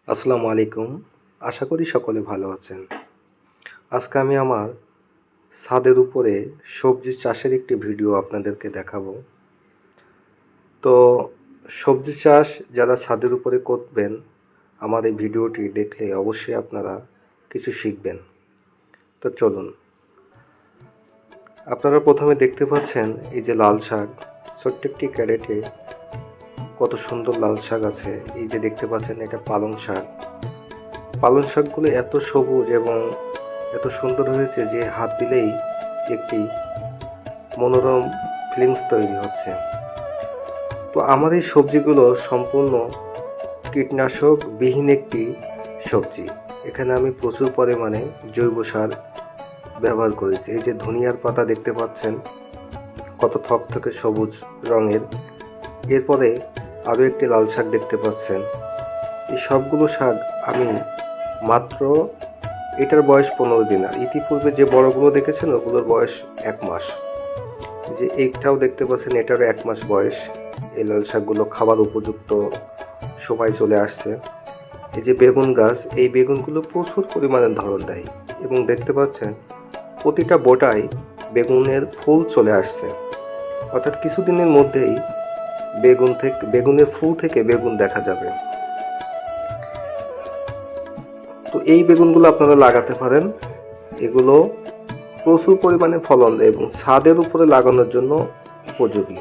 আসসালামু আলাইকুম। আশা করি সকলে ভালো আছেন। আজকে আমি আমার ছাদের উপরে সবজি চাষের একটি ভিডিও আপনাদেরকে দেখাবো। তো সবজি চাষ যারা ছাদের উপরে করবেন, আমার এই ভিডিওটি দেখলে অবশ্যই আপনারা কিছু শিখবেন। তো চলুন। আপনারা প্রথমে দেখতে পাচ্ছেন এই যে লাল শাক, ছোট্ট একটি ক্যারেটে কত সুন্দর লাল শাক আছে। এই যে দেখতে পাচ্ছেন এটা পালং শাক। পালং শাকগুলো এত সবুজ এবং এত সুন্দর হয়েছে যে হাত দিলেই একটি মনোরম ফিলিংস তৈরি হচ্ছে। তো আমার এই সবজিগুলো সম্পূর্ণ কীটনাশক বিহীন একটি সবজি। এখানে আমি প্রচুর পরিমাণে জৈব সার ব্যবহার করেছি। এই যে ধনিয়ার পাতা দেখতে পাচ্ছেন কত থকথকে সবুজ রঙের। এরপরে আরও একটি লাল শাক দেখতে পাচ্ছেন। এই সবগুলো শাক আমি মাত্র এটার বয়স 15 দিন, আর ইতিপূর্বে যে বড়গুলো দেখেছেন ওগুলোর বয়স 1 মাস। যে এইটাও দেখতে পাচ্ছেন এটারও 1 মাস বয়স। এই লাল শাকগুলো খাবার উপযুক্ত সময় চলে আসছে। এই যে বেগুন গাছ, এই বেগুনগুলো প্রচুর পরিমাণে ধরন দেয় এবং দেখতে পাচ্ছেন প্রতিটা বোটায় বেগুনের ফুল চলে আসছে। অর্থাৎ কিছুদিনের মধ্যেই বেগুনের ফুল থেকে বেগুন দেখা যাবে। তো এই বেগুনগুলো আপনারা লাগাতে পারেন। এগুলো প্রচুর পরিমাণে ফলন দেয় এবং ছাদের উপরে লাগানোর জন্য উপযোগী।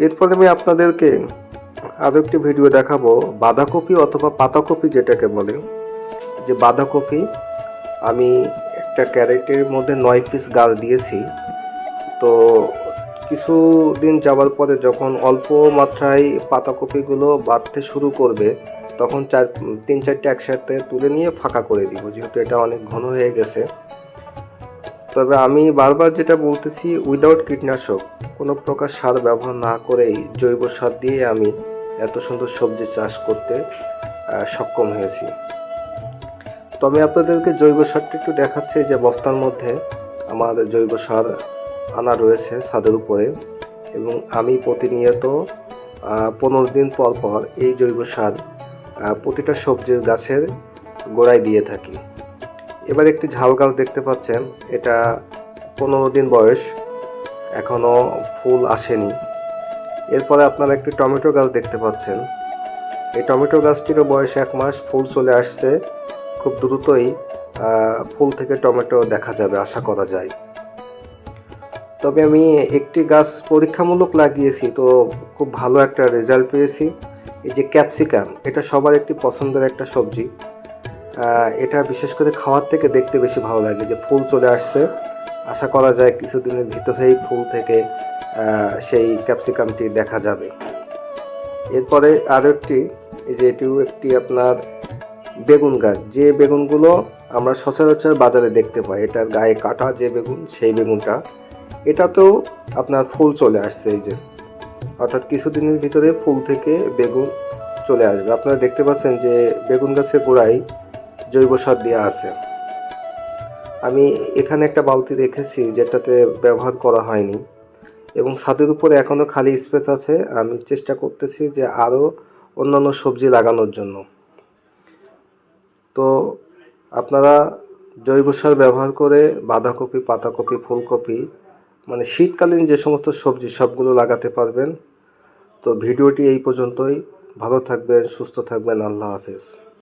এরপরে আমি আপনাদেরকে আরও একটি ভিডিও দেখাবো বাঁধাকপি অথবা পাতাকপি যেটাকে বলে। যে বাঁধাকপি আমি একটা ক্যারেটের মধ্যে 9 পিস গাছ দিয়েছি। তো কিছুদিন যাওয়ার পরে যখন অল্প মাত্রায় পাতাকপিগুলো বাড়তে শুরু করবে তখন 3-4টা একসাথে তুলে নিয়ে ফাঁকা করে দিব, যেহেতু এটা অনেক ঘন হয়ে গেছে। তবে আমি বারবার যেটা বলতেছি, উইদাউট কীটনাশক কোনো প্রকার সার ব্যবহার না করেই জৈব সার দিয়ে আমি এত সুন্দর সবজি চাষ করতে সক্ষম হয়েছি। তবে আপনাদেরকে জৈব সারটা একটু দেখাচ্ছে যে বস্তার মধ্যে আমার জৈব সার আনা রয়েছে ছাদের উপরে, এবং আমি প্রতিনিয়ত 15 দিন পর পর এই জৈব সার প্রতিটা সবজির গাছের গোড়ায় দিয়ে থাকি। এবার একটি ঝাল গাছ দেখতে পাচ্ছেন, এটা 15 দিন বয়স, এখনও ফুল আসেনি। এরপরে আপনারা একটি টমেটো গাছ দেখতে পাচ্ছেন। এই টমেটো গাছটিরও বয়স 1 মাস, ফুল চলে আসছে। খুব দ্রুতই ফুল থেকে টমেটো দেখা যাবে আশা করা যায়। তবে আমি একটি গাছ পরীক্ষামূলক লাগিয়েছি, তো খুব ভালো একটা রেজাল্ট পেয়েছি। এই যে ক্যাপসিকাম, এটা সবার একটি পছন্দের একটা সবজি। এটা বিশেষ করে খাওয়ার থেকে দেখতে বেশি ভালো লাগে। যে ফুল চলে আসছে, আশা করা যায় কিছুদিনের ভিতরেই ফুল থেকে সেই ক্যাপসিকামটি দেখা যাবে। এরপরে আরও একটি, এই যে এটিও একটি আপনার বেগুন গাছ। যে বেগুনগুলো আমরা সচরাচর বাজারে দেখতে পাই, এটার গায়ে কাটা যে বেগুন, সেই বেগুনটা, এটাতেও আপনার ফুল চলে আসছে। এই যে অর্থাৎ কিছুদিনের ভিতরে ফুল থেকে বেগুন চলে আসবে। আপনারা দেখতে পাচ্ছেন যে বেগুন গাছের গোড়ায় জৈব সার দেওয়া আছে। আমি এখানে একটা বালতি রেখেছি যেটাতে ব্যবহার করা হয়নি, এবং ছাদের উপরে এখনও খালি স্পেস আছে। আমি চেষ্টা করতেছি যে আরও অন্যান্য সবজি লাগানোর জন্য। তো আপনারা জৈব সার ব্যবহার করে বাঁধাকপি, পাতাকপি, ফুলকপি, মানে শীতকালীন যে সমস্ত সবজি সবগুলো লাগাতে পারবেন। তো ভিডিওটি এই পর্যন্তই। ভালো থাকবেন, সুস্থ থাকবেন। আল্লাহ হাফেজ।